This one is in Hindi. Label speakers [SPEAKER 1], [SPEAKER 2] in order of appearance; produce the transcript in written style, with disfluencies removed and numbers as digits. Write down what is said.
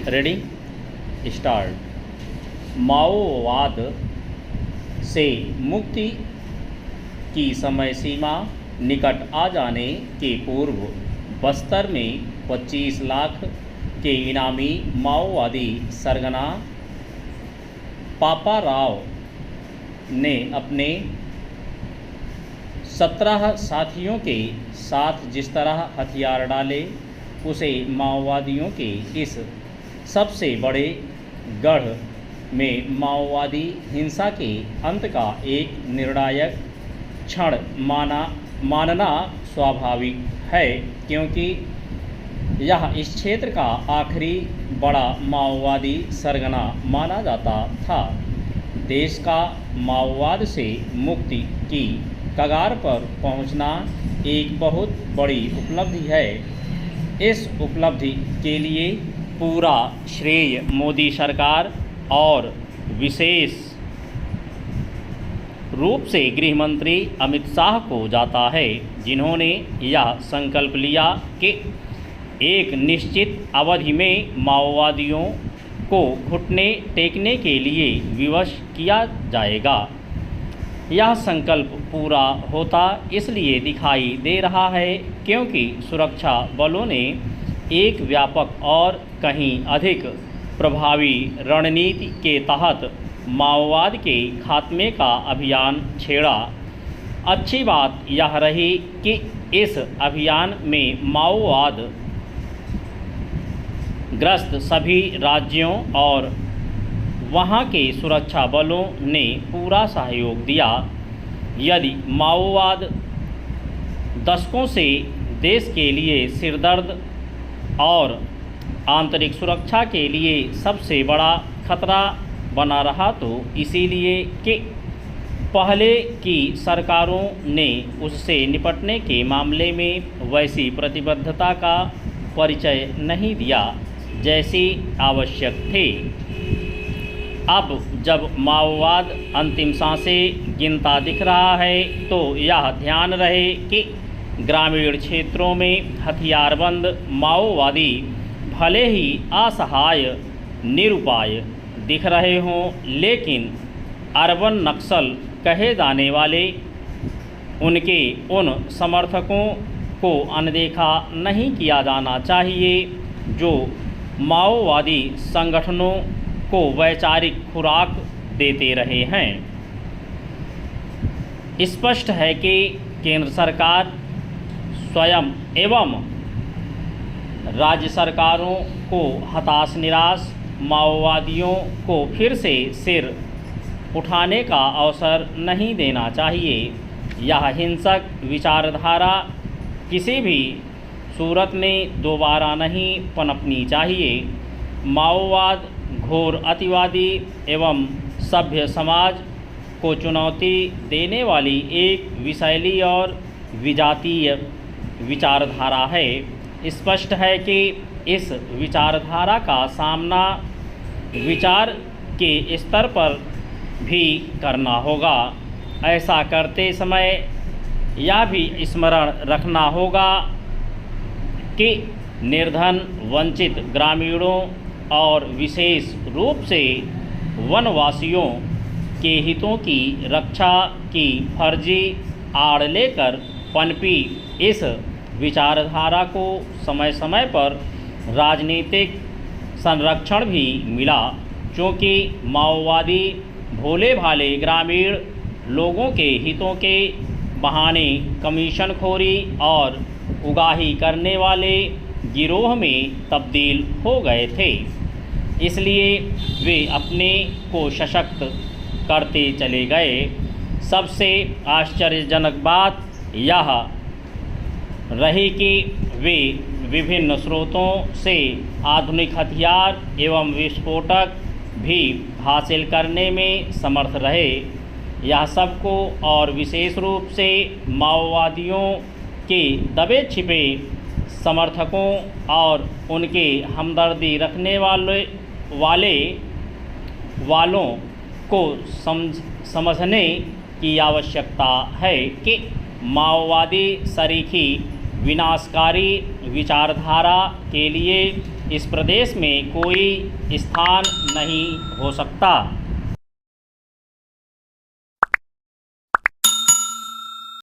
[SPEAKER 1] Ready start. माओवाद से मुक्ति की समय सीमा निकट आ जाने के पूर्व बस्तर में 25 लाख के इनामी माओवादी सरगना पापा राव ने अपने 17 साथियों के साथ जिस तरह हथियार डाले उसे माओवादियों के इस सबसे बड़े गढ़ में माओवादी हिंसा के अंत का एक निर्णायक क्षण मानना स्वाभाविक है, क्योंकि यह इस क्षेत्र का आखिरी बड़ा माओवादी सरगना माना जाता था। देश का माओवाद से मुक्ति की कगार पर पहुंचना एक बहुत बड़ी उपलब्धि है। इस उपलब्धि के लिए पूरा श्रेय मोदी सरकार और विशेष रूप से गृह मंत्री अमित शाह को जाता है, जिन्होंने यह संकल्प लिया कि एक निश्चित अवधि में माओवादियों को घुटने टेकने के लिए विवश किया जाएगा। यह संकल्प पूरा होता इसलिए दिखाई दे रहा है क्योंकि सुरक्षा बलों ने एक व्यापक और कहीं अधिक प्रभावी रणनीति के तहत माओवाद के खात्मे का अभियान छेड़ा। अच्छी बात यह रही कि इस अभियान में माओवाद ग्रस्त सभी राज्यों और वहां के सुरक्षा बलों ने पूरा सहयोग दिया। यदि माओवाद दशकों से देश के लिए सिरदर्द और आंतरिक सुरक्षा के लिए सबसे बड़ा खतरा बना रहा तो इसीलिए कि पहले की सरकारों ने उससे निपटने के मामले में वैसी प्रतिबद्धता का परिचय नहीं दिया जैसी आवश्यक थे। अब जब माओवाद अंतिम सांसें गिनता दिख रहा है तो यह ध्यान रहे कि ग्रामीण क्षेत्रों में हथियारबंद माओवादी भले ही असहाय निरुपाय दिख रहे हों, लेकिन अर्बन नक्सल कहे जाने वाले उनके उन समर्थकों को अनदेखा नहीं किया जाना चाहिए जो माओवादी संगठनों को वैचारिक खुराक देते रहे हैं। स्पष्ट है कि केंद्र सरकार स्वयं एवं राज्य सरकारों को हताश निराश माओवादियों को फिर से सिर उठाने का अवसर नहीं देना चाहिए। यह हिंसक विचारधारा किसी भी सूरत में दोबारा नहीं पनपनी चाहिए। माओवाद घोर अतिवादी एवं सभ्य समाज को चुनौती देने वाली एक विषैली और विजातीय विचारधारा है। स्पष्ट है कि इस विचारधारा का सामना विचार के स्तर पर भी करना होगा। ऐसा करते समय यह भी स्मरण रखना होगा कि निर्धन वंचित ग्रामीणों और विशेष रूप से वनवासियों के हितों की रक्षा की फर्जी आड़ लेकर पनपी इस विचारधारा को समय समय पर राजनीतिक संरक्षण भी मिला, क्योंकि माओवादी भोले भाले ग्रामीण लोगों के हितों के बहाने कमीशनखोरी और उगाही करने वाले गिरोह में तब्दील हो गए थे। इसलिए वे अपने को सशक्त करते चले गए। सबसे आश्चर्यजनक बात यह रही कि वे विभिन्न स्रोतों से आधुनिक हथियार एवं विस्फोटक भी हासिल करने में समर्थ रहे। यह सबको और विशेष रूप से माओवादियों के दबे छिपे समर्थकों और उनके हमदर्दी रखने वालों को समझने की आवश्यकता है कि माओवादी सरीखी विनाशकारी विचारधारा के लिए इस प्रदेश में कोई स्थान नहीं हो सकता।